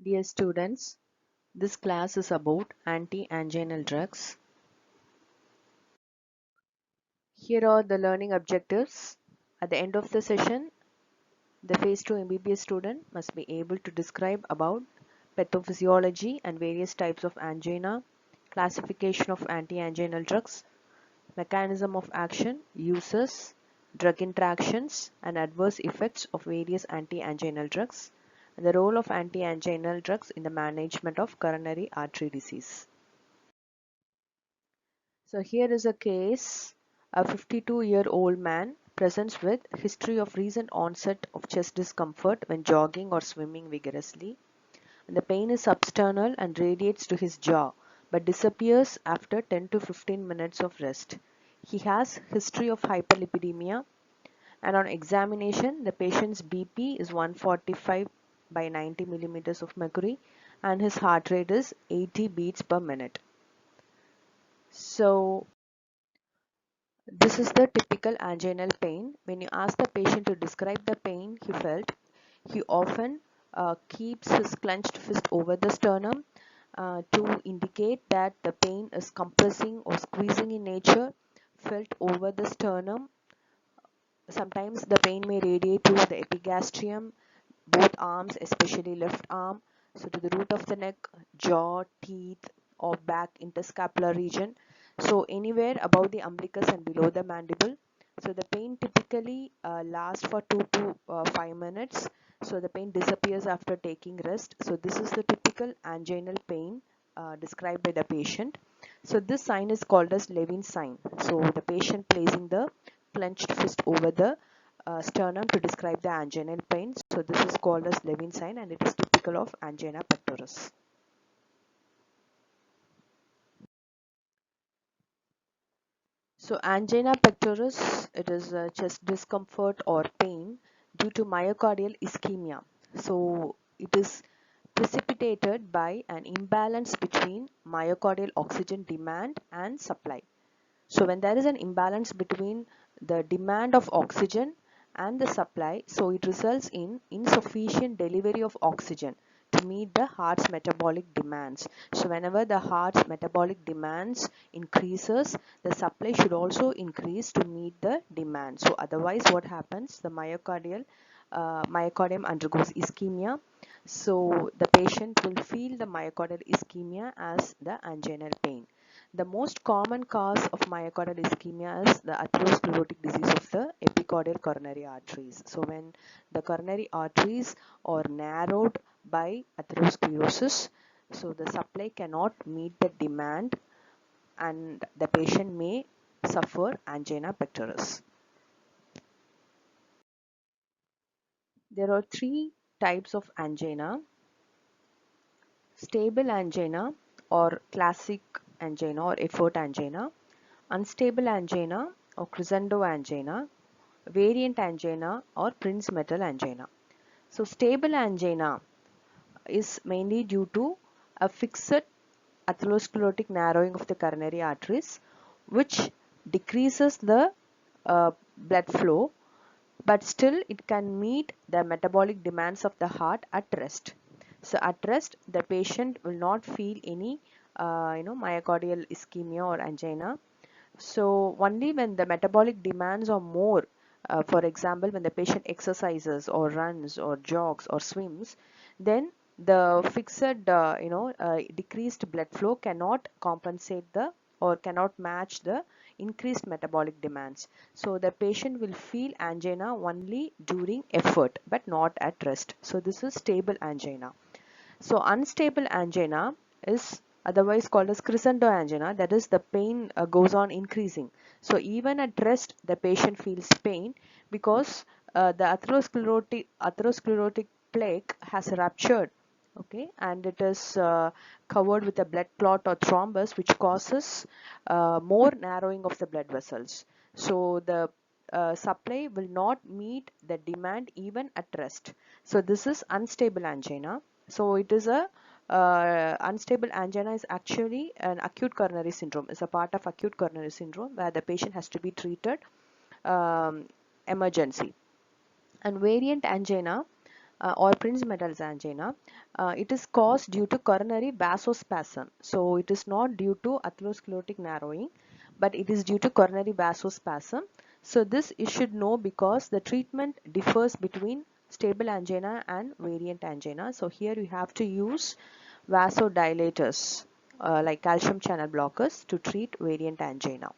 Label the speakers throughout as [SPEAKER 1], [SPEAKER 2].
[SPEAKER 1] Dear students, this class is about anti-anginal drugs. Here are the learning objectives. At the end of the session, the Phase 2 MBBS student must be able to describe about pathophysiology and various types of angina, classification of anti-anginal drugs, mechanism of action, uses, drug interactions, and adverse effects of various anti-anginal drugs, and the role of anti-anginal drugs in the management of coronary artery disease. So here is a case. A 52-year-old man presents with history of recent onset of chest discomfort when jogging or swimming vigorously. And the pain is substernal and radiates to his jaw but disappears after 10 to 15 minutes of rest. He has history of hyperlipidemia, and on examination the patient's BP is 145 by 90 millimeters of mercury and his heart rate is 80 beats per minute. So this is the typical anginal pain. When you ask the patient to describe the pain he felt, he often keeps his clenched fist over the sternum to indicate that the pain is compressing or squeezing in nature, felt over the sternum. Sometimes the pain may radiate to the epigastrium, both arms, especially left arm, so to the root of the neck, jaw, teeth, or back interscapular region. So anywhere above the umbilicus and below the mandible. So the pain typically lasts for 2 to 5 minutes. So the pain disappears after taking rest. So this is the typical anginal pain described by the patient. So this sign is called as Levin's sign. So the patient placing the clenched fist over the sternum to describe the anginal pain. So this is called as Levin's sign and it is typical of angina pectoris. So angina pectoris, it is chest discomfort or pain due to myocardial ischemia. So it is precipitated by an imbalance between myocardial oxygen demand and supply. So when there is an imbalance between the demand of oxygen and the supply, so it results in insufficient delivery of oxygen to meet the heart's metabolic demands. So whenever the heart's metabolic demands increases, the supply should also increase to meet the demand. So otherwise what happens? The myocardium undergoes ischemia. So the patient will feel the myocardial ischemia as the anginal pain. The most common cause of myocardial ischemia is the atherosclerotic disease of the epicardial coronary arteries. So when the coronary arteries are narrowed by atherosclerosis, so the supply cannot meet the demand and the patient may suffer angina pectoris. There are three types of angina: stable angina or classic angina or effort angina, unstable angina or crescendo angina, variant angina or Prinzmetal angina. So stable angina is mainly due to a fixed atherosclerotic narrowing of the coronary arteries which decreases the blood flow, but still it can meet the metabolic demands of the heart at rest. So at rest the patient will not feel any myocardial ischemia or angina. So only when the metabolic demands are more, for example, when the patient exercises or runs or jogs or swims, then the fixed, decreased blood flow cannot compensate the or cannot match the increased metabolic demands. So the patient will feel angina only during effort but not at rest. So this is stable angina. So unstable angina is otherwise called as crescendo angina, that is the pain goes on increasing. So even at rest the patient feels pain because the atherosclerotic plaque has ruptured, okay, and it is covered with a blood clot or thrombus which causes more narrowing of the blood vessels. So the supply will not meet the demand even at rest. So this is unstable angina. So it is a unstable angina is actually an acute coronary syndrome. It's a part of acute coronary syndrome where the patient has to be treated emergency. And variant angina, or Prinzmetal's angina, it is caused due to coronary vasospasm. So it is not due to atherosclerotic narrowing, but it is due to coronary vasospasm. So this you should know because the treatment differs between stable angina and variant angina. So here you have to use vasodilators like calcium channel blockers to treat variant angina.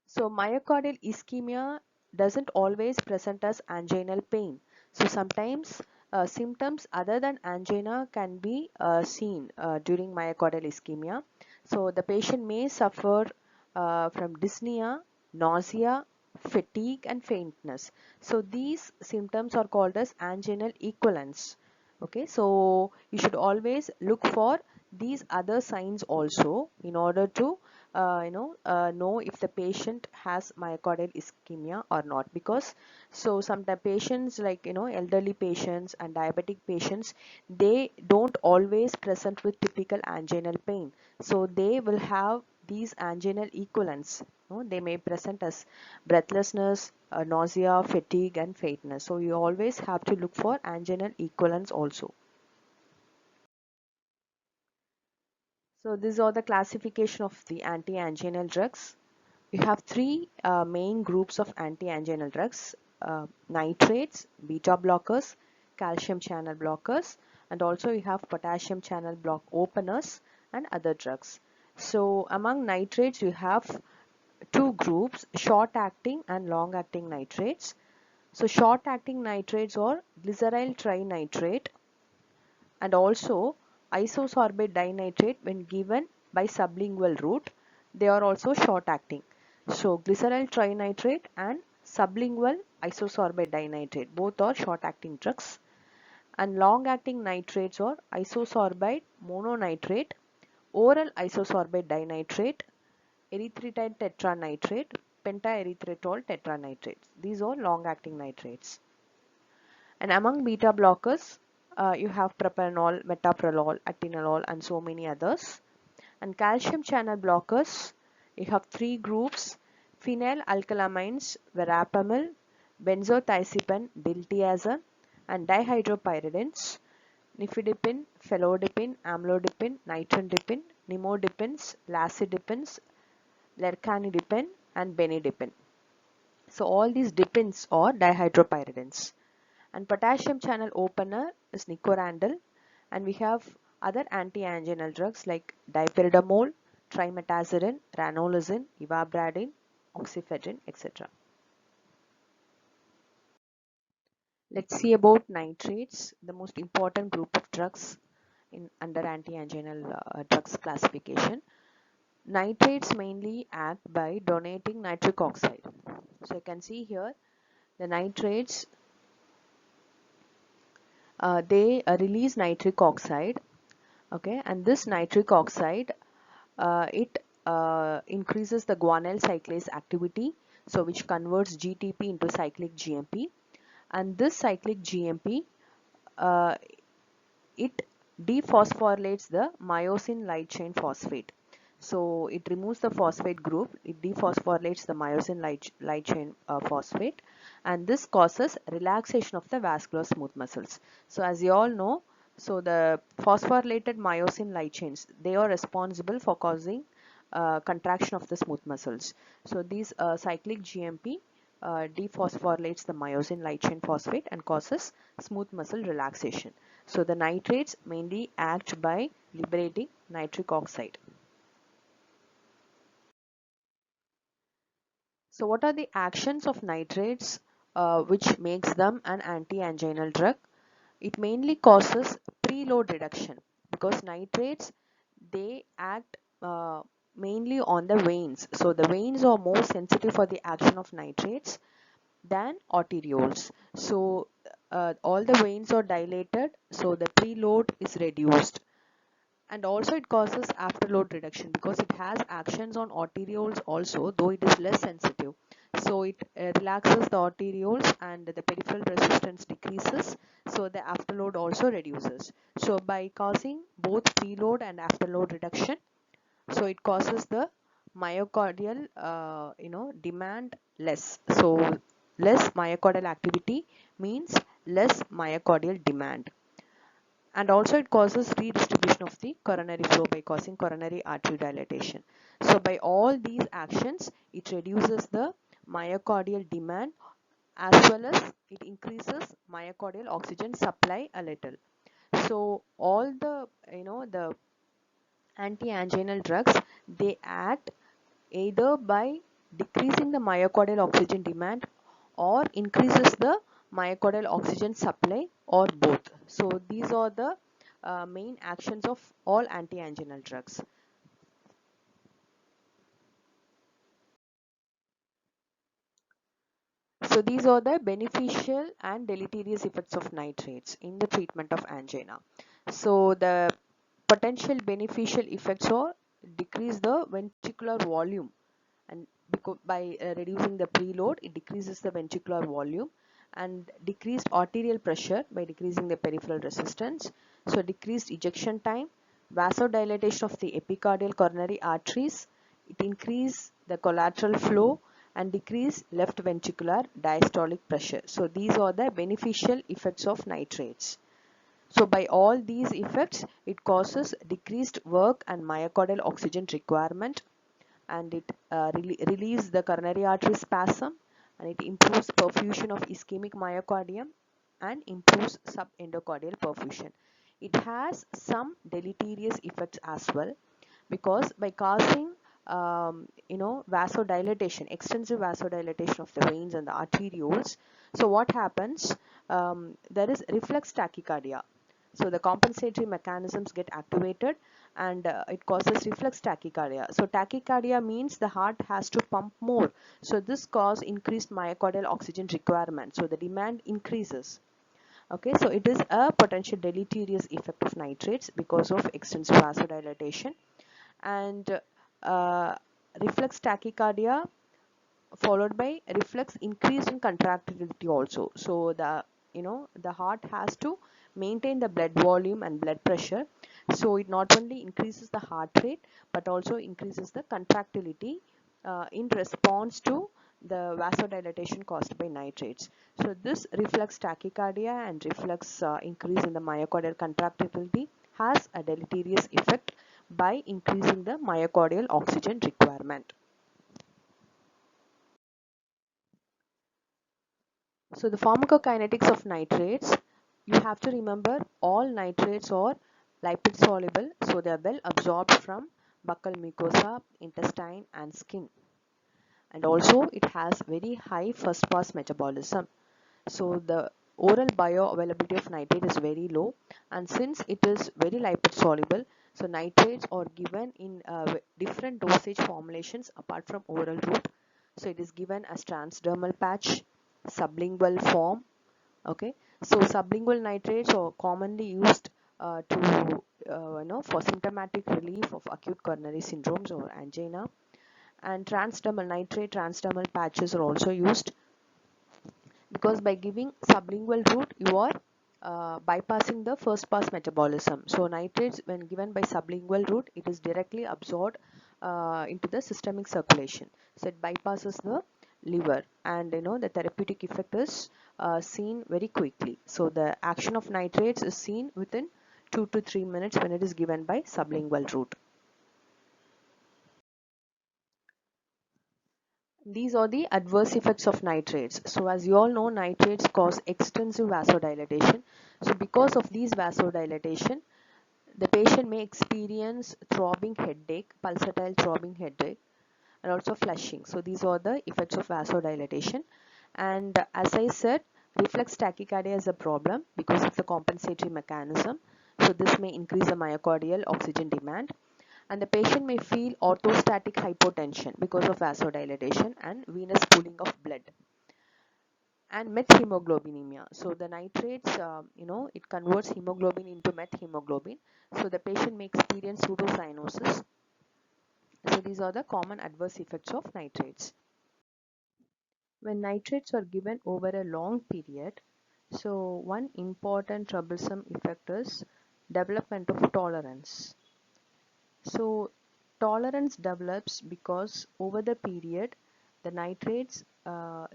[SPEAKER 1] So myocardial ischemia doesn't always present as anginal pain. So sometimes symptoms other than angina can be seen during myocardial ischemia. So the patient may suffer from dyspnea, nausea, fatigue and faintness. So these symptoms are called as anginal equivalents. Okay, so you should always look for these other signs also in order to know if the patient has myocardial ischemia or not, because so sometimes patients like elderly patients and diabetic patients, they don't always present with typical anginal pain, so they will have these anginal equivalents. They may present as breathlessness, nausea, fatigue and faintness. So you always have to look for anginal equivalents also. So these are the classification of the anti-anginal drugs. We have three main groups of anti-anginal drugs: nitrates, beta blockers, calcium channel blockers, and also we have potassium channel block openers and other drugs. So among nitrates you have two groups: short acting and long acting nitrates. So short acting nitrates are glyceryl trinitrate and also isosorbate dinitrate when given by sublingual route. They are also short acting. So glyceryl trinitrate and sublingual isosorbate dinitrate, both are short acting drugs. And long acting nitrates are isosorbate mononitrate, oral isosorbate dinitrate, erythritide tetranitrate, pentaerythritol tetranitrate. These are long acting nitrates. And among beta blockers, you have propranolol, metoprolol, atenolol, and so many others. And calcium channel blockers, you have three groups: phenylalkylamines, verapamil, benzothiocepan, diltiazem, and dihydropyridines, nifedipine, felodipine, amlodipine, nitrandipine, nimodipines, lacidipines, lercanidipine, and benidipine. So all these dipines are dihydropyridines. And potassium channel opener is nicorandil, and we have other anti-anginal drugs like dipyridamole, trimetazoline, ranolazine, ivabradine, oxyfedrine, etc. Let's see about nitrates, the most important group of drugs in under anti-anginal drugs classification. Nitrates mainly act by donating nitric oxide. So you can see here the nitrates, they release nitric oxide. Okay, and this nitric oxide, it increases the guanyl cyclase activity, so which converts GTP into cyclic GMP, and this cyclic GMP, uh, it dephosphorylates the myosin light chain phosphate. So it removes the phosphate group, it dephosphorylates the myosin light chain phosphate, and this causes relaxation of the vascular smooth muscles. So as you all know, so the phosphorylated myosin light chains, they are responsible for causing contraction of the smooth muscles. So these cyclic GMP dephosphorylates the myosin light chain phosphate and causes smooth muscle relaxation. So the nitrates mainly act by liberating nitric oxide. So what are the actions of nitrates which makes them an anti-anginal drug? It mainly causes preload reduction because nitrates, they act mainly on the veins. So the veins are more sensitive for the action of nitrates than arterioles. So all the veins are dilated, so the preload is reduced. And also it causes afterload reduction because it has actions on arterioles also, though it is less sensitive. So it relaxes the arterioles and the peripheral resistance decreases, so the afterload also reduces. So by causing both preload and afterload reduction, so it causes the myocardial demand less. So less myocardial activity means less myocardial demand. And also it causes redistribution of the coronary flow by causing coronary artery dilatation. So by all these actions, it reduces the myocardial demand as well as it increases myocardial oxygen supply a little. So all the the anti-anginal drugs, they act either by decreasing the myocardial oxygen demand or increases the myocardial oxygen supply or both. So these are the main actions of all anti-anginal drugs. So these are the beneficial and deleterious effects of nitrates in the treatment of angina. So the potential beneficial effects are decrease the ventricular volume, and because by reducing the preload, it decreases the ventricular volume, and decreased arterial pressure by decreasing the peripheral resistance. So decreased ejection time, vasodilatation of the epicardial coronary arteries, it increase the collateral flow and decrease left ventricular diastolic pressure. So these are the beneficial effects of nitrates. So by all these effects, it causes decreased work and myocardial oxygen requirement, and it relieves the coronary artery spasm, and it improves perfusion of ischemic myocardium and improves subendocardial perfusion. It has some deleterious effects as well, because by causing vasodilatation, extensive vasodilatation of the veins and the arterioles, so what happens, there is reflex tachycardia. So the compensatory mechanisms get activated, and it causes reflex tachycardia. So tachycardia means the heart has to pump more, so this causes increased myocardial oxygen requirement, so the demand increases. Okay, so it is a potential deleterious effect of nitrates because of extensive vasodilatation. And uh, reflex tachycardia followed by reflex increase in contractility also. So the heart has to maintain the blood volume and blood pressure, so it not only increases the heart rate but also increases the contractility in response to the vasodilatation caused by nitrates. So this reflex tachycardia and reflex increase in the myocardial contractility has a deleterious effect by increasing the myocardial oxygen requirement. So the pharmacokinetics of nitrates, you have to remember all nitrates are lipid soluble, so they are well absorbed from buccal mucosa, intestine and skin. And also it has very high first pass metabolism. So the oral bioavailability of nitrate is very low, and since it is very lipid soluble, so nitrates are given in different dosage formulations apart from oral route. So it is given as transdermal patch, sublingual form. Okay, so sublingual nitrates are commonly used for symptomatic relief of acute coronary syndromes or angina, and transdermal nitrate transdermal patches are also used, because by giving sublingual route you are bypassing the first pass metabolism. So nitrates when given by sublingual route, it is directly absorbed into the systemic circulation, so it bypasses the liver, and the therapeutic effect is seen very quickly. So the action of nitrates is seen within 2 to 3 minutes when it is given by sublingual route. These are the adverse effects of nitrates. So as you all know, nitrates cause extensive vasodilatation. So because of these vasodilatation, the patient may experience throbbing headache, pulsatile throbbing headache, and also flushing. So these are the effects of vasodilatation. And as I said, reflex tachycardia is a problem because of the compensatory mechanism. So this may increase the myocardial oxygen demand, and the patient may feel orthostatic hypotension because of vasodilatation and venous pooling of blood, and methemoglobinemia. So the nitrates, it converts hemoglobin into methemoglobin. So the patient may experience pseudocyanosis. So these are the common adverse effects of nitrates. When nitrates are given over a long period, so one important troublesome effect is development of tolerance. So tolerance develops because over the period the nitrates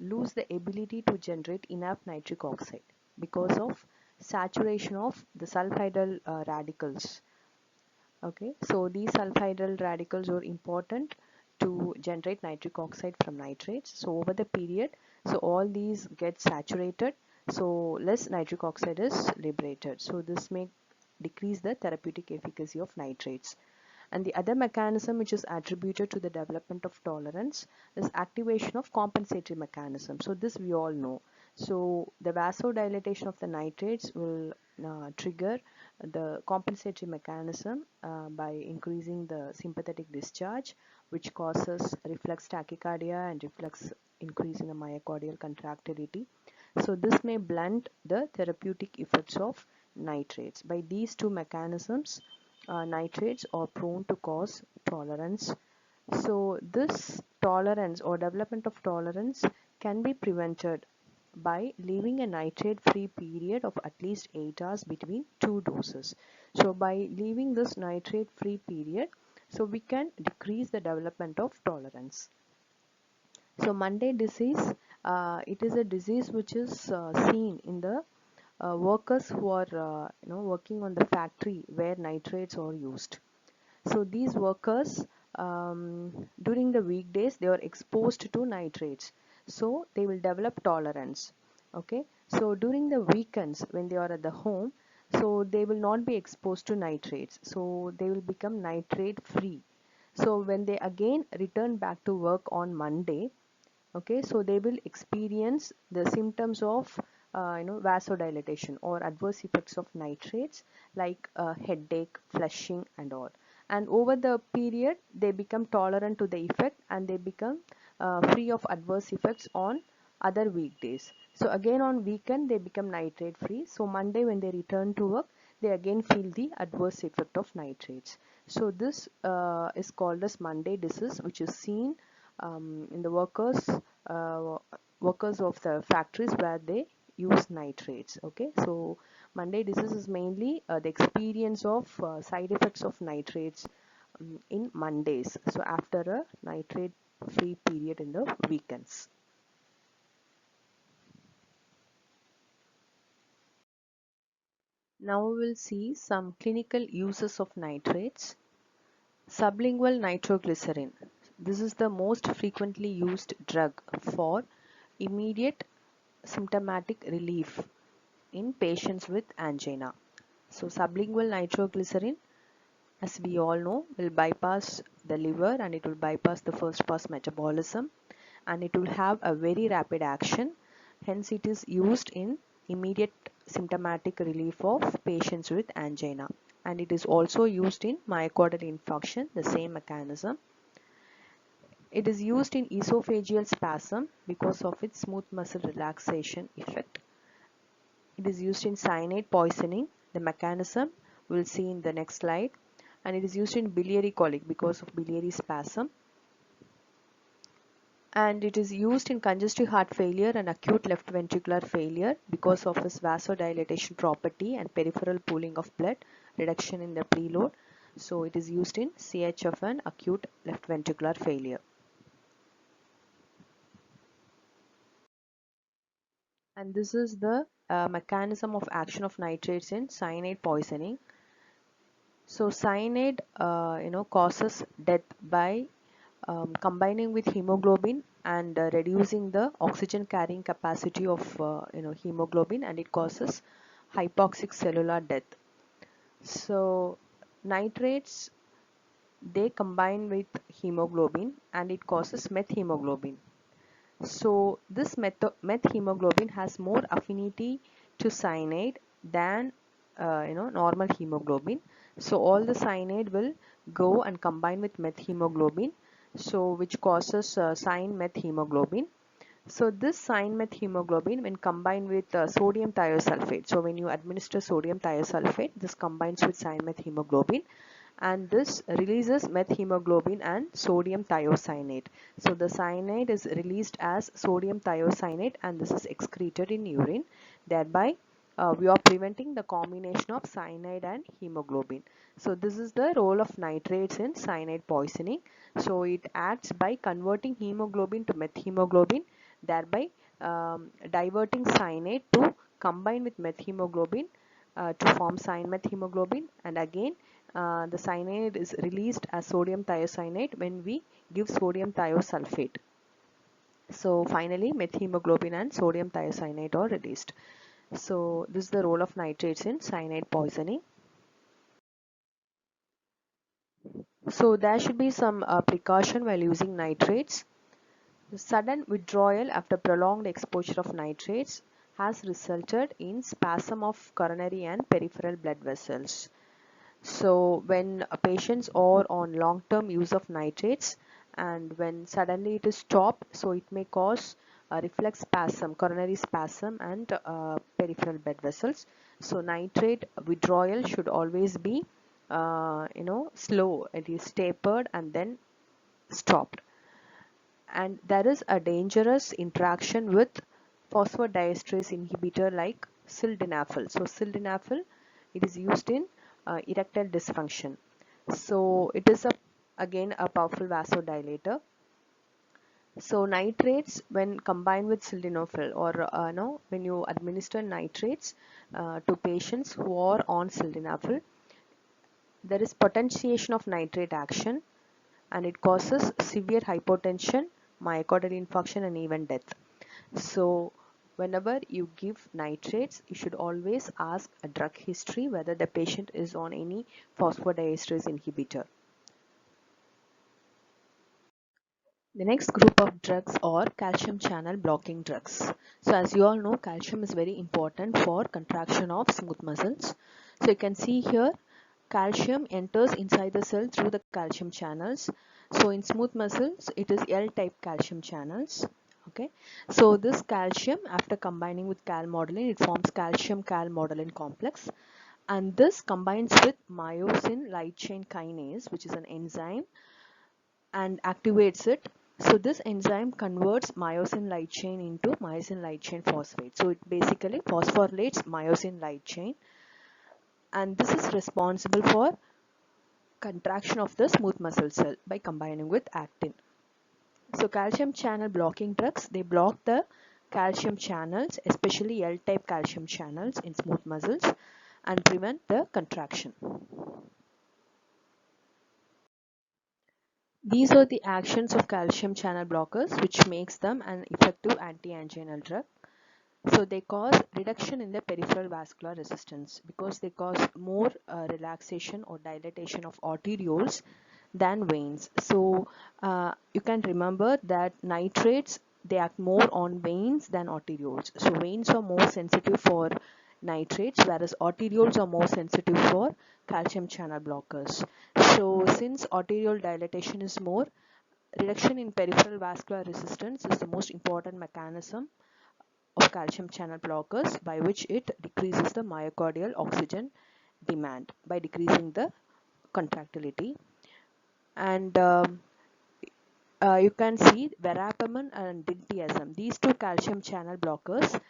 [SPEAKER 1] lose the ability to generate enough nitric oxide because of saturation of the sulfhydryl radicals. Okay, so these sulfhydryl radicals are important to generate nitric oxide from nitrates. So over the period, so all these get saturated, so less nitric oxide is liberated. So this may decrease the therapeutic efficacy of nitrates. And the other mechanism which is attributed to the development of tolerance is activation of compensatory mechanism. So this we all know. So the vasodilatation of the nitrates will trigger the compensatory mechanism by increasing the sympathetic discharge, which causes reflex tachycardia and reflex increase in the myocardial contractility. So this may blunt the therapeutic effects of nitrates. By these two mechanisms, nitrates are prone to cause tolerance. So this tolerance or development of tolerance can be prevented by leaving a nitrate free period of at least 8 hours between two doses. So by leaving this nitrate free period, so we can decrease the development of tolerance. So Monday disease, it is a disease which is seen in the workers who are working on the factory where nitrates are used. So these workers, during the weekdays they are exposed to nitrates, so they will develop tolerance. Okay, so during the weekends when they are at the home, so they will not be exposed to nitrates, so they will become nitrate free. So when they again return back to work on Monday, okay, so they will experience the symptoms of vasodilatation or adverse effects of nitrates, like headache, flushing and all. And over the period they become tolerant to the effect and they become free of adverse effects on other weekdays. So again on weekend they become nitrate free. So Monday when they return to work, they again feel the adverse effect of nitrates. So this is called as Monday disease, which is seen in the uh, workers of the factories where they use nitrates. Okay, so Monday disease is mainly the experience of side effects of nitrates in Mondays, so after a nitrate free period in the weekends. Now we will see some clinical uses of nitrates. Sublingual nitroglycerin. This is the most frequently used drug for immediate symptomatic relief in patients with angina. So sublingual nitroglycerin, as we all know, will bypass the liver and it will bypass the first pass metabolism and it will have a very rapid action. Hence it is used in immediate symptomatic relief of patients with angina, and it is also used in myocardial infarction, the same mechanism. It is used in esophageal spasm because of its smooth muscle relaxation effect. It is used in cyanide poisoning, the mechanism we will see in the next slide, and it is used in biliary colic because of biliary spasm, and it is used in congestive heart failure and acute left ventricular failure because of its vasodilatation property and peripheral pooling of blood, reduction in the preload. So it is used in CHF and acute left ventricular failure. And this is the mechanism of action of nitrates in cyanide poisoning. So cyanide, causes death by combining with hemoglobin and reducing the oxygen carrying capacity of hemoglobin, and it causes hypoxic cellular death. So nitrates, they combine with hemoglobin and it causes methemoglobin. So this methemoglobin has more affinity to cyanide than normal hemoglobin. So all the cyanide will go and combine with methemoglobin, so which causes cyan methemoglobin. So this cyan methemoglobin when combined with sodium thiosulfate, so when you administer sodium thiosulfate, this combines with cyan methemoglobin and this releases methemoglobin and sodium thiocyanate. So the cyanide is released as sodium thiocyanate and this is excreted in urine. Thereby we are preventing the combination of cyanide and hemoglobin. So this is the role of nitrates in cyanide poisoning. So it acts by converting hemoglobin to methemoglobin. thereby diverting cyanide to combine with methemoglobin to form cyan-methemoglobin, and again the cyanide is released as sodium thiocyanate when we give sodium thiosulfate. So finally methemoglobin and sodium thiocyanate are released. So this is the role of nitrates in cyanide poisoning. So there should be some precaution while using nitrates. The sudden withdrawal after prolonged exposure of nitrates has resulted in spasm of coronary and peripheral blood vessels. So when patients are on long-term use of nitrates and when suddenly it is stopped, so it may cause a reflex spasm, coronary spasm, and peripheral blood vessels. So nitrate withdrawal should always be slow. It is tapered and then stopped. And there is a dangerous interaction with phosphodiesterase inhibitor like sildenafil. So sildenafil, it is used in erectile dysfunction. So it is again a powerful vasodilator. So nitrates, when combined with sildenafil, or no, when you administer nitrates to patients who are on sildenafil, there is potentiation of nitrate action, and it causes severe hypotension, myocardial infarction, and even death. So whenever you give nitrates, you should always ask a drug history whether the patient is on any phosphodiesterase inhibitor. The next group of drugs are calcium channel blocking drugs. So as you all know, calcium is very important for contraction of smooth muscles. So you can see here, calcium enters inside the cell through the calcium channels. So in smooth muscles, it is L-type calcium channels. Okay, so this calcium, after combining with calmodulin, it forms calcium calmodulin complex, and this combines with myosin light chain kinase, which is an enzyme, and activates it. So this enzyme converts myosin light chain into myosin light chain phosphate. So it basically phosphorylates myosin light chain, and this is responsible for contraction of the smooth muscle cell by combining with actin. So calcium channel blocking drugs, they block the calcium channels, especially L-type calcium channels in smooth muscles, and prevent the contraction. These are the actions of calcium channel blockers which makes them an effective anti-anginal drug. So they cause reduction in the peripheral vascular resistance because they cause more relaxation or dilatation of arterioles than veins. So you can remember that nitrates, they act more on veins than arterioles. So veins are more sensitive for nitrates, whereas arterioles are more sensitive for calcium channel blockers. So since arterial dilatation is more, reduction in peripheral vascular resistance is the most important mechanism of calcium channel blockers, by which it decreases the myocardial oxygen demand by decreasing the contractility. And you can see verapamil and diltiazem, these two calcium channel blockers,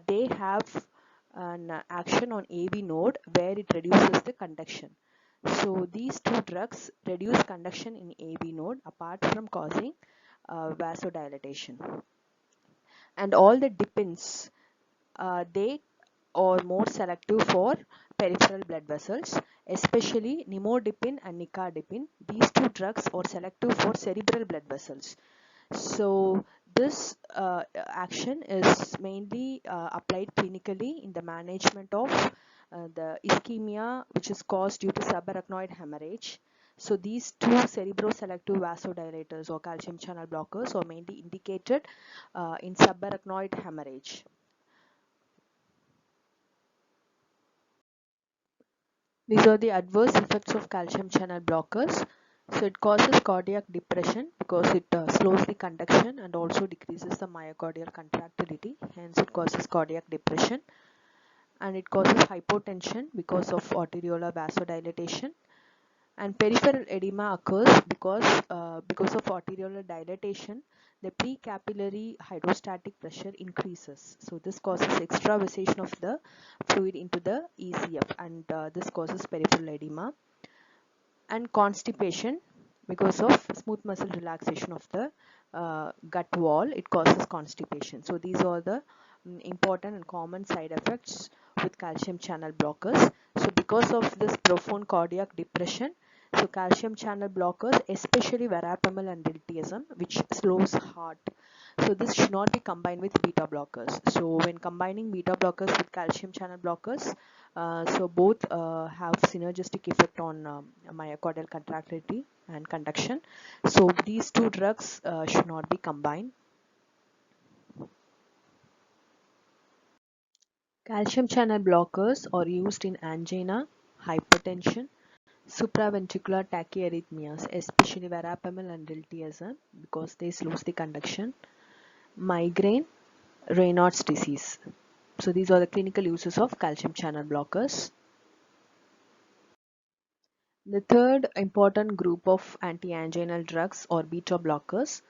[SPEAKER 1] they have an action on AV node where it reduces the conduction. So these two drugs reduce conduction in AV node apart from causing vasodilatation. And all the dipins, they are more selective for peripheral blood vessels, especially nimodipine and nicardipine. These two drugs are selective for cerebral blood vessels. So this action is mainly applied clinically in the management of the ischemia which is caused due to subarachnoid hemorrhage. So these two cerebroselective vasodilators or calcium channel blockers are mainly indicated in subarachnoid hemorrhage. These are the adverse effects of calcium channel blockers. So it causes cardiac depression because it slows the conduction and also decreases the myocardial contractility. Hence it causes cardiac depression. And it causes hypotension because of arteriolar vasodilatation. And peripheral edema occurs because of arteriolar dilatation, the precapillary hydrostatic pressure increases. So this causes extravasation of the fluid into the ECF, and this causes peripheral edema. And constipation, because of smooth muscle relaxation of the gut wall, it causes constipation. So these are the important and common side effects with calcium channel blockers. So because of this profound cardiac depression, so calcium channel blockers, especially verapamil and diltiazem, which slows heart, so this should not be combined with beta blockers. So when combining beta blockers with calcium channel blockers, so both have synergistic effect on myocardial contractility and conduction. So these two drugs should not be combined. Calcium channel blockers are used in angina, hypertension, supraventricular tachyarrhythmias, especially verapamil and diltiazem, because they slows the conduction, migraine, Raynaud's disease. So these are the clinical uses of calcium channel blockers. The third important group of anti-anginal drugs or beta blockers.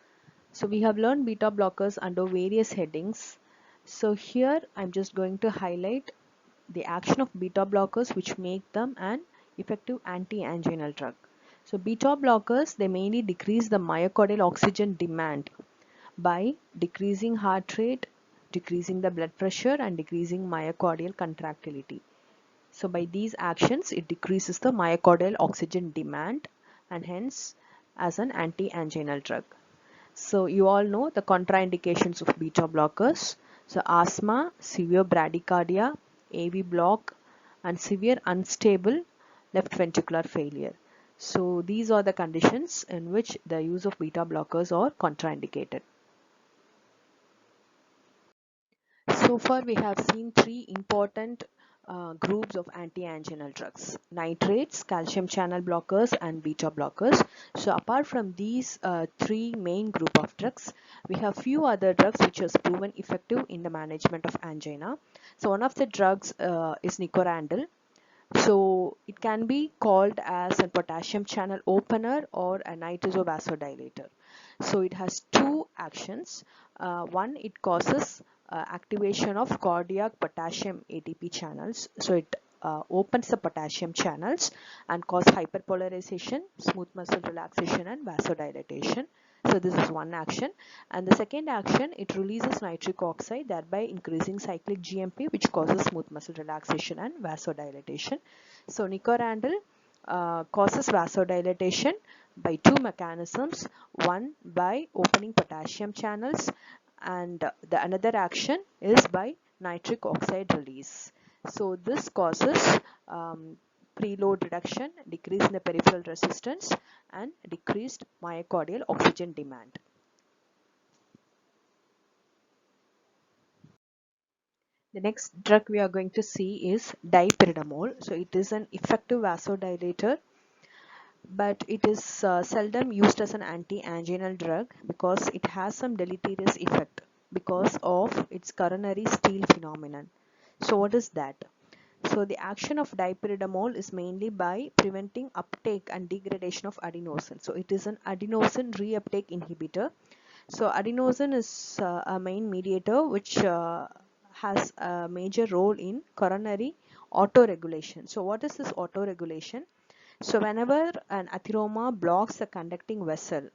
[SPEAKER 1] So we have learned beta blockers under various headings. So here I'm just going to highlight the action of beta blockers which make them an effective anti-anginal drug. So beta blockers, they mainly decrease the myocardial oxygen demand by decreasing heart rate, decreasing the blood pressure and decreasing myocardial contractility. So by these actions, it decreases the myocardial oxygen demand and hence as an anti-anginal drug. So you all know the contraindications of beta blockers. So asthma, severe bradycardia, AV block and severe unstable left ventricular failure. So these are the conditions in which the use of beta blockers are contraindicated. So far we have seen three important groups of anti-anginal drugs: nitrates, calcium channel blockers and beta blockers. So apart from these three main group of drugs, we have few other drugs which has proven effective in the management of angina. So one of the drugs is nicorandil. So it can be called as a potassium channel opener or a nitroso vasodilator. So it has two actions. One, it causes activation of cardiac potassium ATP channels. So it opens the potassium channels and cause hyperpolarization, smooth muscle relaxation and vasodilatation. So this is one action. And the second action, it releases nitric oxide, thereby increasing cyclic GMP, which causes smooth muscle relaxation and vasodilatation. So nicorandil causes vasodilatation by two mechanisms. One, by opening potassium channels, and the another action is by nitric oxide release. So this causes preload reduction, decrease in the peripheral resistance and decreased myocardial oxygen demand. The next drug we are going to see is dipyridamole. So it is an effective vasodilator, but it is seldom used as an anti-anginal drug because it has some deleterious effect because of its coronary steal phenomenon. So what is that? So the action of dipyridamole is mainly by preventing uptake and degradation of adenosine. So it is an adenosine reuptake inhibitor. So adenosine is a main mediator which has a major role in coronary autoregulation. So what is this autoregulation? So whenever an atheroma blocks the conducting vessel,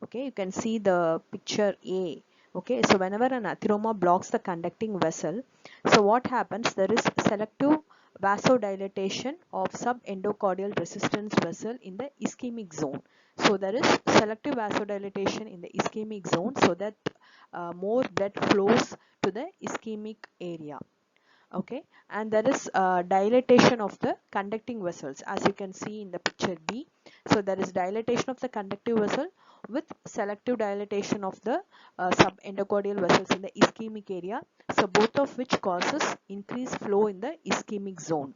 [SPEAKER 1] okay, you can see the picture A. Okay, so whenever an atheroma blocks the conducting vessel, so what happens? There is selective vasodilatation of subendocardial resistance vessel in the ischemic zone. So there is selective vasodilatation in the ischemic zone so that more blood flows to the ischemic area. Okay, and there is dilatation of the conducting vessels as you can see in the picture B. So there is dilatation of the conductive vessel with selective dilatation of the subendocardial vessels in the ischemic area, so both of which causes increased flow in the ischemic zone.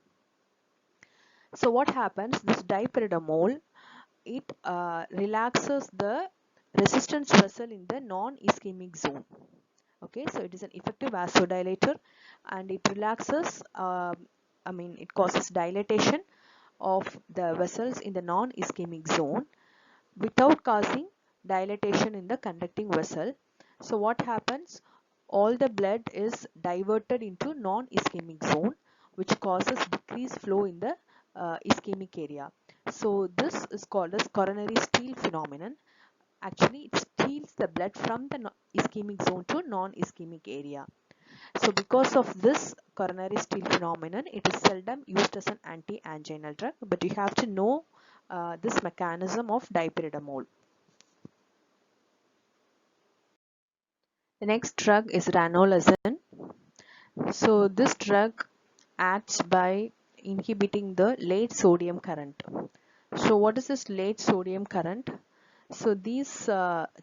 [SPEAKER 1] So what happens, this dipyridamole, it relaxes the resistance vessel in the non-ischemic zone. Okay, so it is an effective vasodilator and it relaxes, it causes dilatation of the vessels in the non-ischemic zone without causing dilatation in the conducting vessel. So what happens? All the blood is diverted into non-ischemic zone, which causes decreased flow in the ischemic area. So this is called as coronary steal phenomenon. Actually, it steals the blood from the ischemic zone to non-ischemic area. So because of this coronary steal phenomenon, it is seldom used as an anti-anginal drug, but you have to know this mechanism of dipyridamole. The next drug is ranolazine. So this drug acts by inhibiting the late sodium current. So what is this late sodium current? So these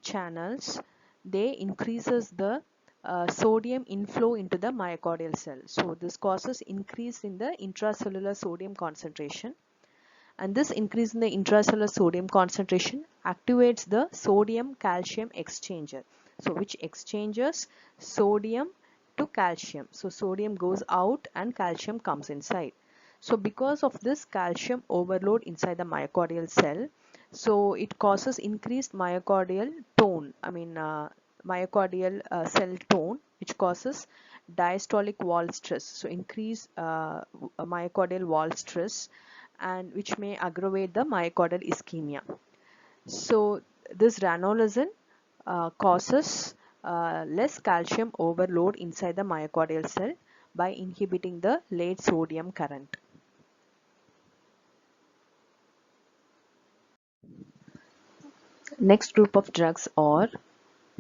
[SPEAKER 1] channels, they increases the sodium inflow into the myocardial cell. So this causes increase in the intracellular sodium concentration, and this increase in the intracellular sodium concentration activates the sodium calcium exchanger, so which exchanges sodium to calcium. So sodium goes out and calcium comes inside. So because of this calcium overload inside the myocardial cell, so it causes increased myocardial tone, myocardial cell tone, which causes diastolic wall stress, so increase myocardial wall stress, and which may aggravate the myocardial ischemia. So this ranolazine causes less calcium overload inside the myocardial cell by inhibiting the late sodium current. Next group of drugs are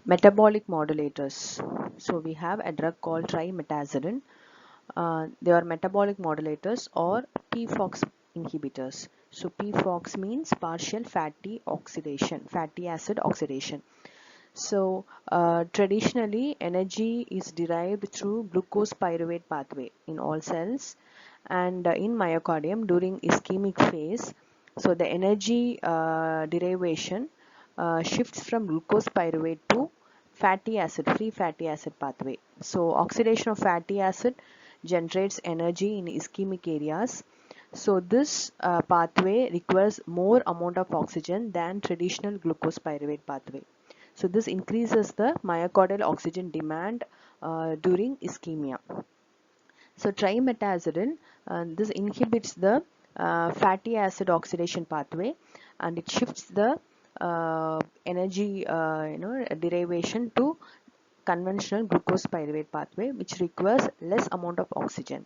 [SPEAKER 1] metabolic modulators. So we have a drug called trimetazidine. They are metabolic modulators or PFOX inhibitors. So PFOX means partial fatty oxidation, fatty acid oxidation. So traditionally energy is derived through glucose pyruvate pathway in all cells, and in myocardium during ischemic phase. So the energy derivation shifts from glucose pyruvate to fatty acid, free fatty acid pathway. So oxidation of fatty acid generates energy in ischemic areas. So this pathway requires more amount of oxygen than traditional glucose pyruvate pathway. So this increases the myocardial oxygen demand during ischemia. So trimetazidine, this inhibits the fatty acid oxidation pathway, and it shifts the energy derivation to conventional glucose pyruvate pathway, which requires less amount of oxygen.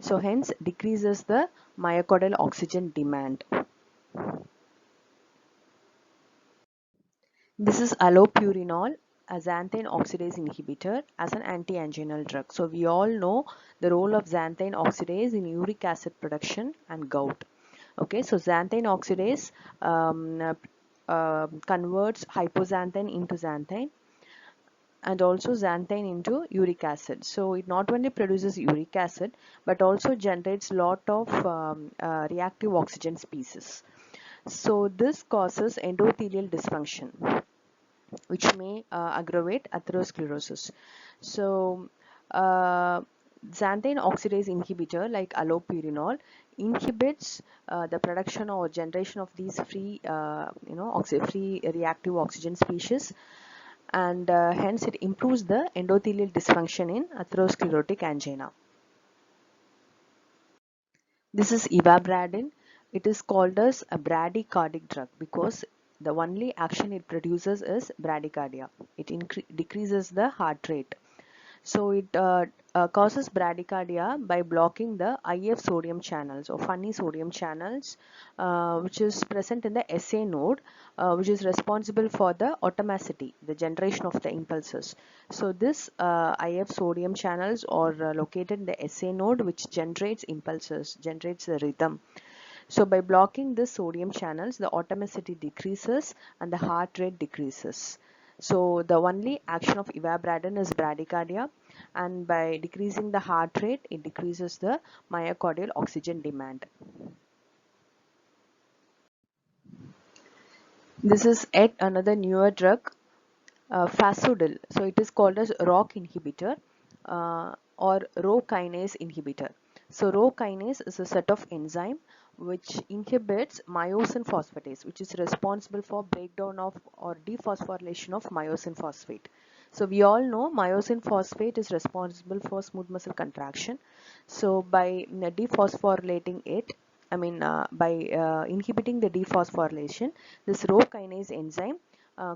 [SPEAKER 1] So hence decreases the myocardial oxygen demand. This is allopurinol, a xanthine oxidase inhibitor, as an anti-anginal drug. So we all know the role of xanthine oxidase in uric acid production and gout. Okay, so xanthine oxidase converts hypoxanthine into xanthine, and also xanthine into uric acid. So it not only produces uric acid but also generates lot of reactive oxygen species. So this causes endothelial dysfunction, which may aggravate atherosclerosis. So xanthine oxidase inhibitor like allopurinol inhibits the production or generation of these free free reactive oxygen species, and hence it improves the endothelial dysfunction in atherosclerotic angina. This is ivabradine. It is called as a bradycardic drug because the only action it produces is bradycardia. It decreases the heart rate. So it causes bradycardia by blocking the IF sodium channels or funny sodium channels, which is present in the SA node, which is responsible for the atomicity, the generation of the impulses. So this IF sodium channels are located in the SA node, which generates impulses, generates the rhythm. So by blocking the sodium channels, the atomicity decreases and the heart rate decreases. So the only action of ivabradine is bradycardia, and by decreasing the heart rate, it decreases the myocardial oxygen demand. This is yet another newer drug, Fasudil. So it is called as ROCK inhibitor or Rho kinase inhibitor. So Rho kinase is a set of enzyme which inhibits myosin phosphatase, which is responsible for breakdown of or dephosphorylation of myosin phosphate. So we all know myosin phosphate is responsible for smooth muscle contraction. So by dephosphorylating it, by inhibiting the dephosphorylation, this Rho kinase enzyme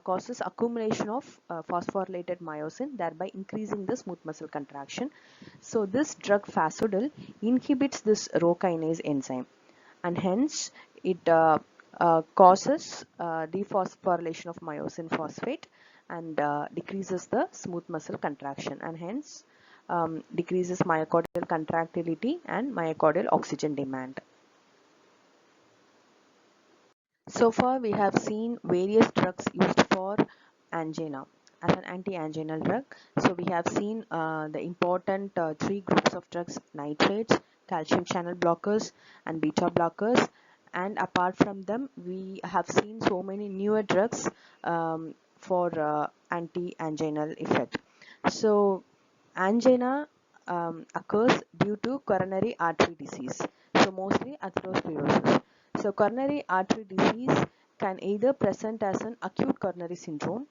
[SPEAKER 1] causes accumulation of phosphorylated myosin, thereby increasing the smooth muscle contraction. So this drug Fasudil inhibits this Rho kinase enzyme, and hence it causes dephosphorylation of myosin phosphate and decreases the smooth muscle contraction, and hence decreases myocardial contractility and myocardial oxygen demand. So far we have seen various drugs used for angina as an anti-anginal drug. So we have seen the important three groups of drugs: nitrates, calcium channel blockers, and beta blockers. And apart from them, we have seen so many newer drugs for anti-anginal effect. So angina occurs due to coronary artery disease, so mostly atherosclerosis. So coronary artery disease can either present as an acute coronary syndrome,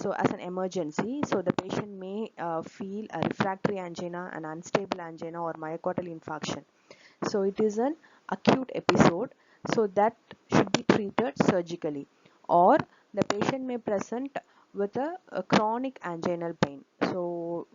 [SPEAKER 1] so as an emergency, so the patient may feel a refractory angina, an unstable angina, or myocardial infarction. So it is an acute episode, so that should be treated surgically, or the patient may present with a chronic anginal pain. So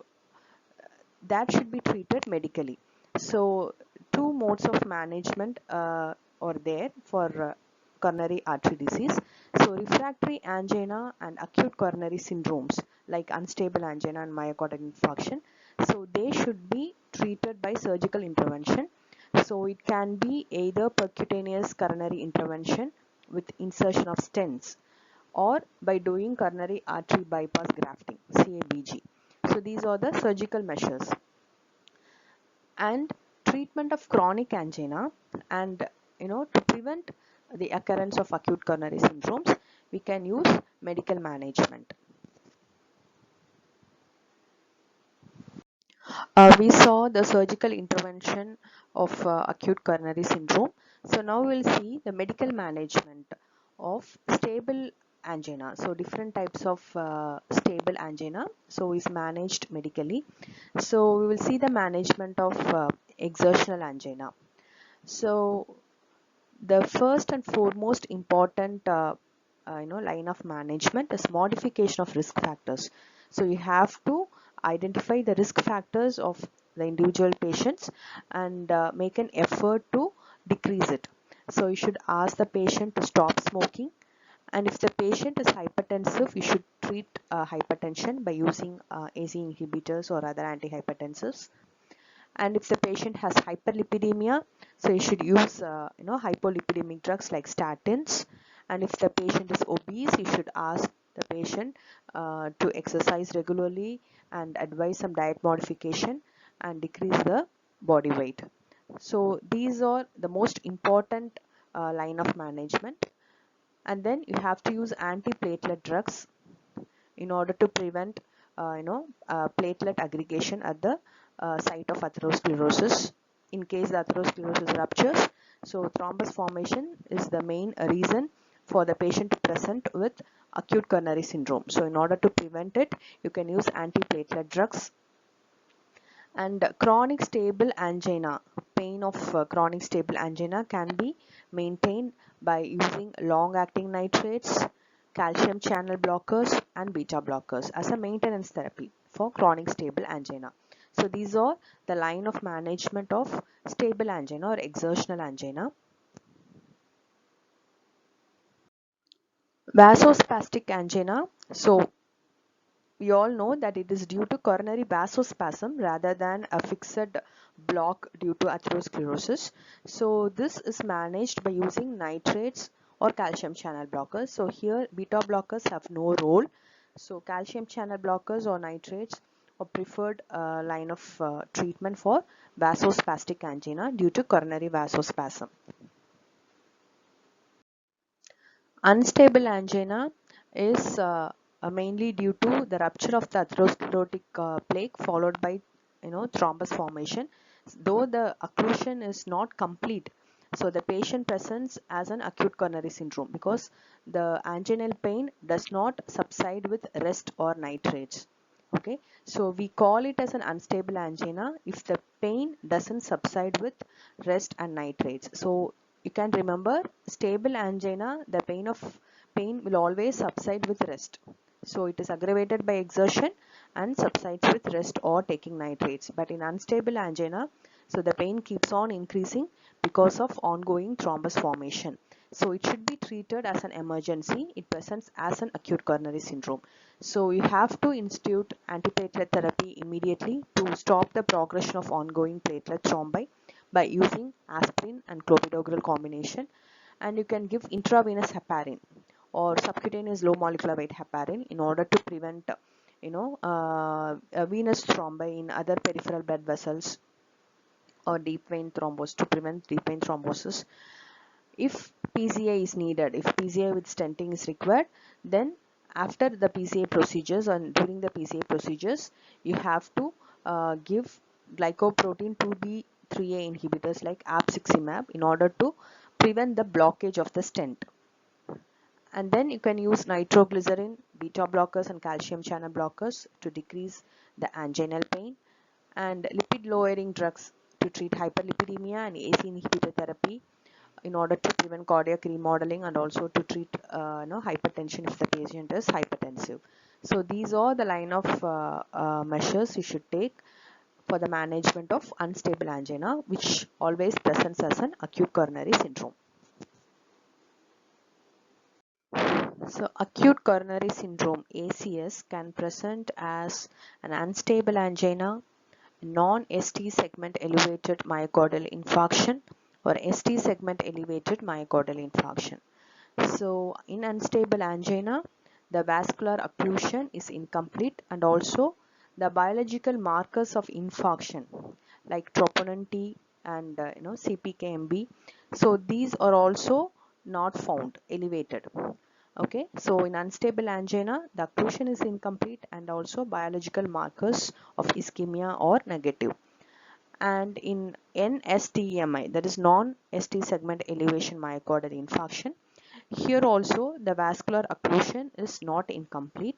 [SPEAKER 1] that should be treated medically. So two modes of management are there for coronary artery disease. So refractory angina and acute coronary syndromes like unstable angina and myocardial infarction, so they should be treated by surgical intervention. So it can be either percutaneous coronary intervention with insertion of stents, or by doing coronary artery bypass grafting, CABG. So these are the surgical measures. And treatment of chronic angina, and to prevent the occurrence of acute coronary syndromes, we can use medical management. We saw the surgical intervention of acute coronary syndrome. So now we'll see the medical management of stable angina. So different types of stable angina so is managed medically. So we will see the management of exertional angina. So the first and foremost important line of management is modification of risk factors. So you have to identify the risk factors of the individual patients and make an effort to decrease it. So you should ask the patient to stop smoking, and if the patient is hypertensive, you should treat hypertension by using ACE inhibitors or other antihypertensives. And if the patient has hyperlipidemia, so you should use hypolipidemic drugs like statins. And if the patient is obese, you should ask the patient to exercise regularly and advise some diet modification and decrease the body weight. So these are the most important line of management. And then you have to use antiplatelet drugs in order to prevent platelet aggregation at the site of atherosclerosis. In case the atherosclerosis ruptures, so thrombus formation is the main reason for the patient to present with acute coronary syndrome. So in order to prevent it, you can use antiplatelet drugs. And chronic stable angina, pain of chronic stable angina can be maintained by using long-acting nitrates, calcium channel blockers, and beta blockers as a maintenance therapy for chronic stable angina. So these are the line of management of stable angina or exertional angina. Vasospastic angina. So we all know that it is due to coronary vasospasm rather than a fixed block due to atherosclerosis. So this is managed by using nitrates or calcium channel blockers. So here beta blockers have no role. So calcium channel blockers or nitrates are preferred line of treatment for vasospastic angina due to coronary vasospasm. Unstable angina is mainly due to the rupture of the atherosclerotic plaque followed by thrombus formation. Though the occlusion is not complete, so the patient presents as an acute coronary syndrome because the anginal pain does not subside with rest or nitrates. Okay, so we call it as an unstable angina if the pain doesn't subside with rest and nitrates. So you can remember, stable angina, the pain will always subside with rest. So it is aggravated by exertion and subsides with rest or taking nitrates. But in unstable angina, so the pain keeps on increasing because of ongoing thrombus formation. So it should be treated as an emergency. It presents as an acute coronary syndrome. So you have to institute antiplatelet therapy immediately to stop the progression of ongoing platelet thrombi by using aspirin and clopidogrel combination. And you can give intravenous heparin or subcutaneous low molecular weight heparin in order to prevent venous thrombi in other peripheral blood vessels or deep vein thrombosis, to prevent deep vein thrombosis. If PCA is needed, if PCA with stenting is required, then after the PCA procedures and during the PCA procedures, you have to give glycoprotein 2B3A inhibitors like abciximab in order to prevent the blockage of the stent. And then you can use nitroglycerin, beta blockers and calcium channel blockers to decrease the anginal pain, and lipid lowering drugs to treat hyperlipidemia, and ACE inhibitor therapy in order to prevent cardiac remodeling and also to treat hypertension if the patient is hypertensive. So these are the line of measures you should take for the management of unstable angina, which always presents as an acute coronary syndrome. So acute coronary syndrome ACS can present as an unstable angina, non-ST segment elevated myocardial infarction, or ST segment elevated myocardial infarction. So in unstable angina, the vascular occlusion is incomplete, and also the biological markers of infarction like troponin T and CPKMB. So these are also not found, elevated. Okay, so in unstable angina, the occlusion is incomplete and also biological markers of ischemia are negative. And in NSTEMI, that is non-ST segment elevation myocardial infarction, here also the vascular occlusion is incomplete,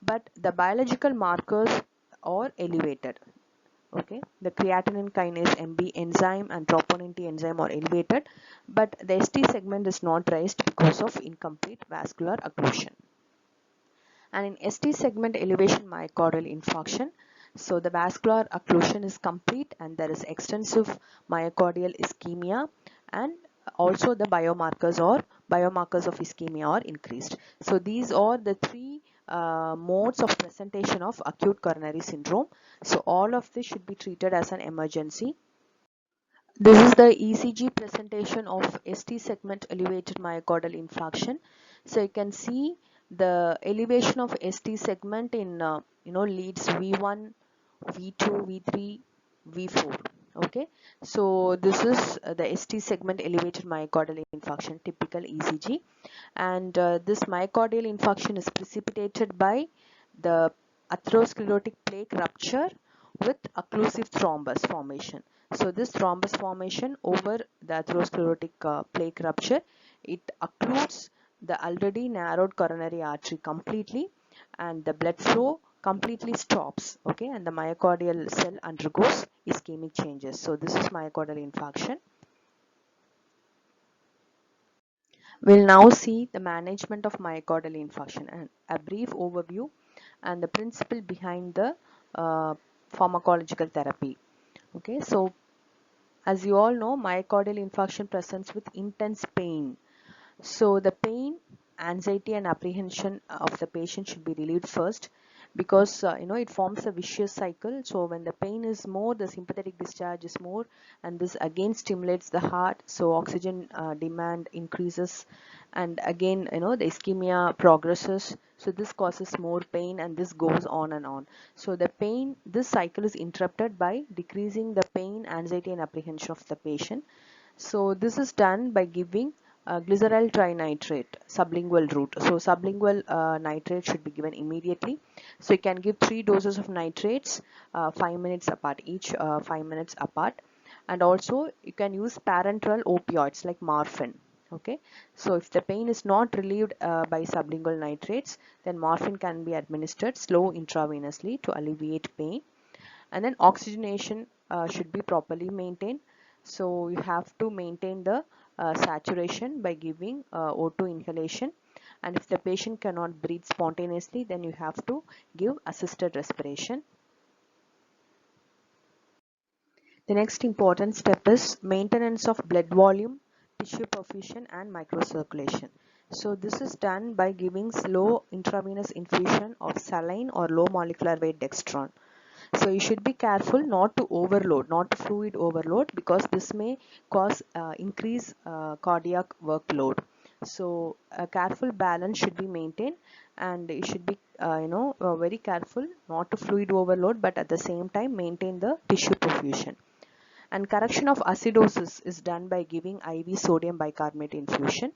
[SPEAKER 1] but the biological markers are elevated. Okay, the creatinine kinase MB enzyme and troponin T enzyme are elevated, but the ST segment is not raised because of incomplete vascular occlusion. And in ST segment elevation myocardial infarction, so the vascular occlusion is complete and there is extensive myocardial ischemia, and also the biomarkers of ischemia are increased. So these are the three modes of presentation of acute coronary syndrome. So all of this should be treated as an emergency. This is the ECG presentation of ST segment elevated myocardial infarction. So you can see the elevation of ST segment in leads V1, V2, V3, V4. Okay, so this is the ST segment elevated myocardial infarction, typical ECG, and this myocardial infarction is precipitated by the atherosclerotic plaque rupture with occlusive thrombus formation. So this thrombus formation over the atherosclerotic plaque rupture, it occludes the already narrowed coronary artery completely, and the blood flow completely stops. Okay, and the myocardial cell undergoes ischemic changes. So this is myocardial infarction. We'll now see the management of myocardial infarction and a brief overview and the principle behind the pharmacological therapy. Okay, so as you all know, myocardial infarction presents with intense pain. So the pain, anxiety and apprehension of the patient should be relieved first, because it forms a vicious cycle. So when the pain is more, the sympathetic discharge is more, and this again stimulates the heart, so oxygen demand increases, and again the ischemia progresses, so this causes more pain, and this goes on and on. So this cycle is interrupted by decreasing the pain, anxiety and apprehension of the patient. So this is done by giving glyceryl trinitrate sublingual route. So sublingual nitrate should be given immediately. So you can give 3 doses of nitrates 5 minutes apart, each 5 minutes apart. And also you can use parenteral opioids like morphine. Okay, so if the pain is not relieved by sublingual nitrates, then morphine can be administered slow intravenously to alleviate pain. And then oxygenation should be properly maintained. So you have to maintain the saturation by giving O2 inhalation. And if the patient cannot breathe spontaneously, then you have to give assisted respiration. The next important step is maintenance of blood volume, tissue perfusion and microcirculation. So this is done by giving slow intravenous infusion of saline or low molecular weight dextran. So you should be careful not to overload, not to fluid overload, because this may cause increase cardiac workload. So a careful balance should be maintained, and you should be very careful not to fluid overload, but at the same time maintain the tissue perfusion. And correction of acidosis is done by giving IV sodium bicarbonate infusion.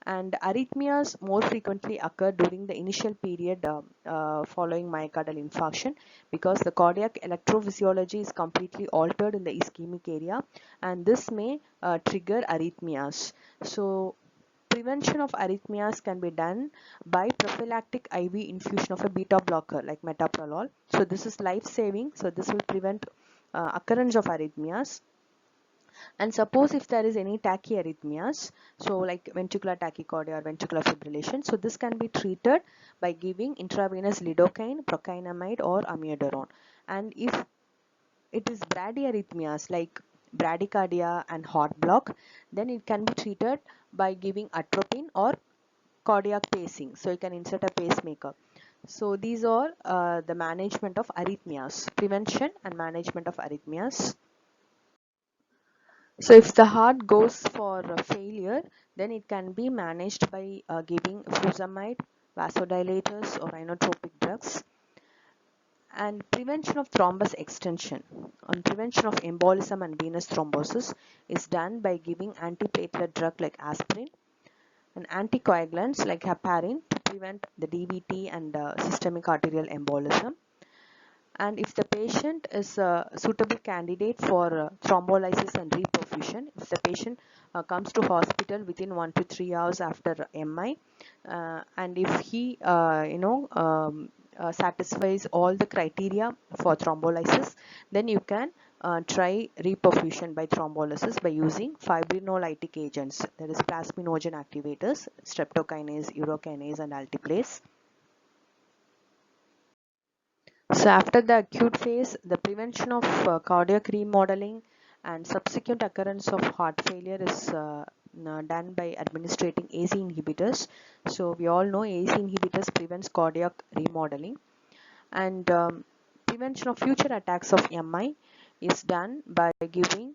[SPEAKER 1] And arrhythmias more frequently occur during the initial period following myocardial infarction, because the cardiac electrophysiology is completely altered in the ischemic area, and this may trigger arrhythmias. So prevention of arrhythmias can be done by prophylactic IV infusion of a beta blocker like metoprolol. So this is life saving, so this will prevent occurrence of arrhythmias. And suppose if there is any tachyarrhythmias, so like ventricular tachycardia or ventricular fibrillation, so this can be treated by giving intravenous lidocaine, procainamide or amiodarone. And if it is bradyarrhythmias like bradycardia and heart block, then it can be treated by giving atropine or cardiac pacing. So you can insert a pacemaker. So these are the management of arrhythmias, prevention and management of arrhythmias. So if the heart goes for failure, then it can be managed by giving furosemide, vasodilators or inotropic drugs. And prevention of thrombus extension and prevention of embolism and venous thrombosis is done by giving antiplatelet drug like aspirin and anticoagulants like heparin to prevent the DVT and systemic arterial embolism. And if the patient is a suitable candidate for thrombolysis and reperfusion, if the patient comes to hospital within 1 to 3 hours after MI, and if he satisfies all the criteria for thrombolysis, then you can try reperfusion by thrombolysis by using fibrinolytic agents, that is plasminogen activators, streptokinase, urokinase and alteplase. So after the acute phase, the prevention of cardiac remodeling and subsequent occurrence of heart failure is done by administrating ACE inhibitors. So we all know ACE inhibitors prevents cardiac remodeling. And prevention of future attacks of MI is done by giving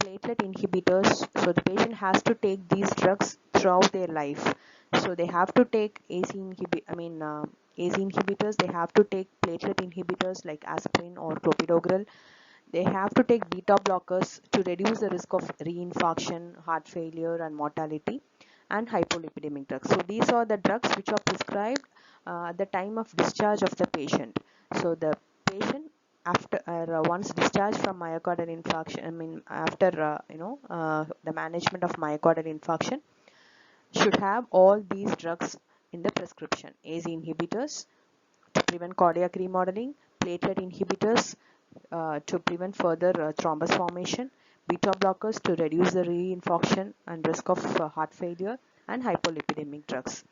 [SPEAKER 1] platelet inhibitors. So the patient has to take these drugs throughout their life. So they have to take ACE inhibitors. They have to take platelet inhibitors like aspirin or clopidogrel. They have to take beta blockers to reduce the risk of reinfarction, heart failure, and mortality, and hypolipidemic drugs. So these are the drugs which are prescribed at the time of discharge of the patient. So the patient after once discharged from myocardial infarction, after the management of myocardial infarction, should have all these drugs in the prescription: ACE inhibitors to prevent cardiac remodeling, platelet inhibitors to prevent further thrombus formation, beta blockers to reduce the reinfarction and risk of heart failure, and hypolipidemic drugs.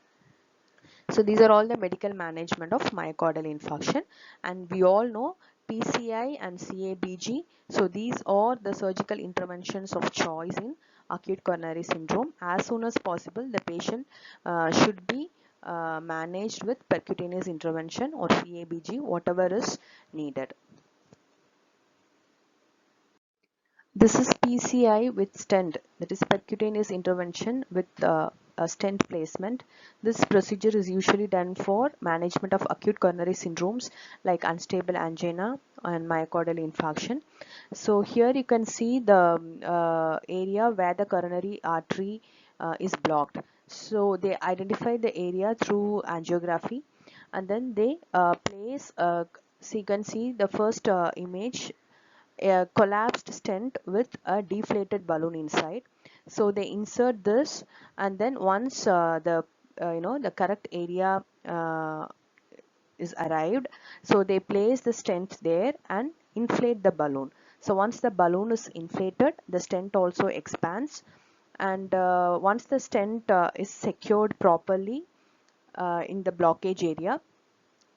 [SPEAKER 1] So these are all the medical management of myocardial infarction, and we all know PCI and CABG. So these are the surgical interventions of choice in acute coronary syndrome. As soon as possible, the patient should be managed with percutaneous intervention or CABG, whatever is needed. This is PCI with stent, that is percutaneous intervention with a stent placement. This procedure is usually done for management of acute coronary syndromes like unstable angina and myocardial infarction. So here you can see the area where the coronary artery is blocked. So they identify the area through angiography, and then they place, so you can see the first image, a collapsed stent with a deflated balloon inside. So they insert this, and then once the correct area is arrived, so they place the stent there and inflate the balloon. So once the balloon is inflated, the stent also expands, and once the stent is secured properly in the blockage area,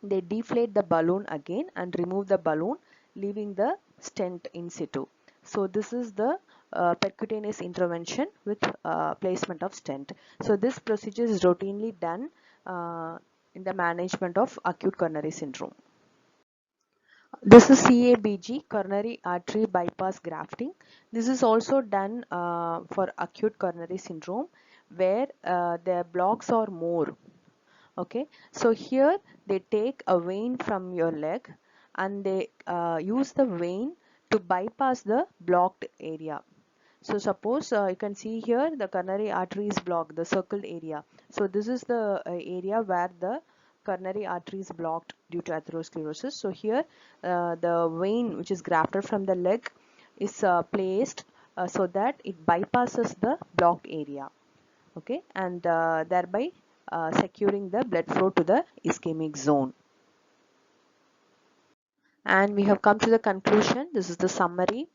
[SPEAKER 1] they deflate the balloon again and remove the balloon, leaving the stent in situ. So this is the percutaneous intervention with placement of stent. So this procedure is routinely done uh, in the management of acute coronary syndrome. This is CABG, coronary artery bypass grafting. This is also done for acute coronary syndrome, where the blocks are more. Okay, so here they take a vein from your leg, and they use the vein to bypass the blocked area. So suppose you can see here the coronary artery is blocked, the circled area. So this is the area where the coronary artery is blocked due to atherosclerosis. So here the vein which is grafted from the leg is placed so that it bypasses the blocked area. Okay, and thereby securing the blood flow to the ischemic zone. And we have come to the conclusion. This is the summary.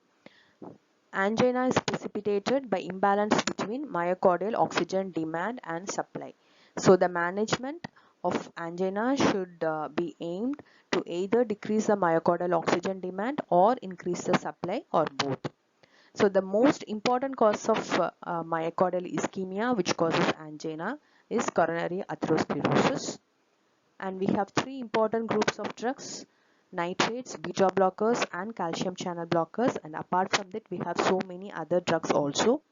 [SPEAKER 1] Angina is precipitated by imbalance between myocardial oxygen demand and supply. So the management of angina should be aimed to either decrease the myocardial oxygen demand or increase the supply, or both. So the most important cause of myocardial ischemia, which causes angina, is coronary atherosclerosis. And we have three important groups of drugs: nitrates, beta blockers, and calcium channel blockers. And apart from that, we have so many other drugs also.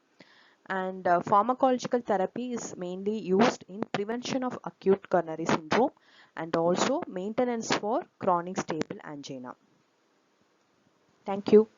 [SPEAKER 1] And pharmacological therapy is mainly used in prevention of acute coronary syndrome and also maintenance for chronic stable angina. Thank you.